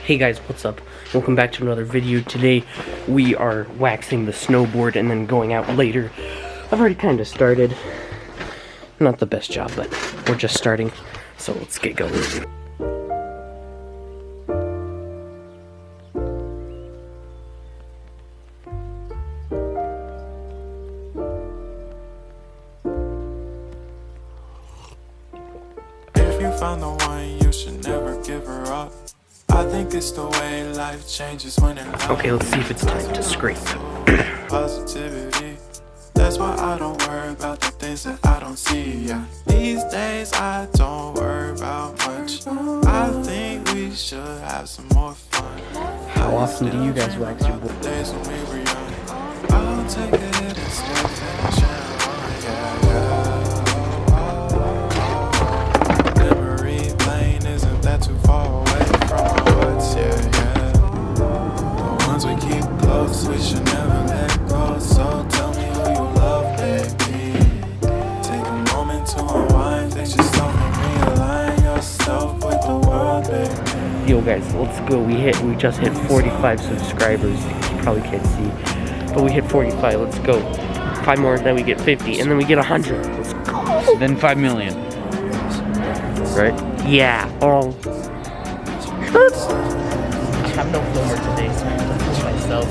Hey guys, what's up? Welcome back to another video. Today we are waxing the snowboard and then going out later. I've already kind of started. Not the best job, but we're just starting. So let's get going. If you found the one, you should never give her up. I think it's the way life changes when it happens. Okay, let's see if it's time to scrape. Positivity. That's why I don't worry about the things that I don't see. Yeah. These days I don't worry about much. I think we should have some more fun. How often do you guys wax your board? Days when we were young. I'll take a hit and still finish it. Memory lane isn't that too far away from our hearts. The ones we keep close, we should never let go. So tell me who you love, baby. Take a moment to unwind. Fix yourself and realign yourself with the world, baby. Yo guys, let's go. We just hit 45 subscribers. You probably can't see, but we hit 45. Let's go. 5 more, then we get 50, and then we get 100. Let's go. Then 5 million. Right? Yeah. Oh. I have no filmer today, so I have to film myself.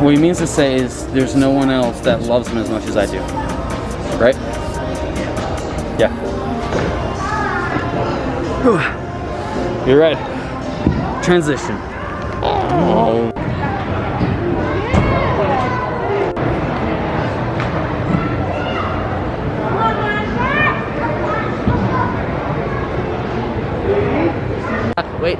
What he means to say is there's no one else that loves him as much as I do. Right? Yeah. You're right. Transition. Oh. Wait.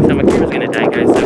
So my camera's gonna die, guys.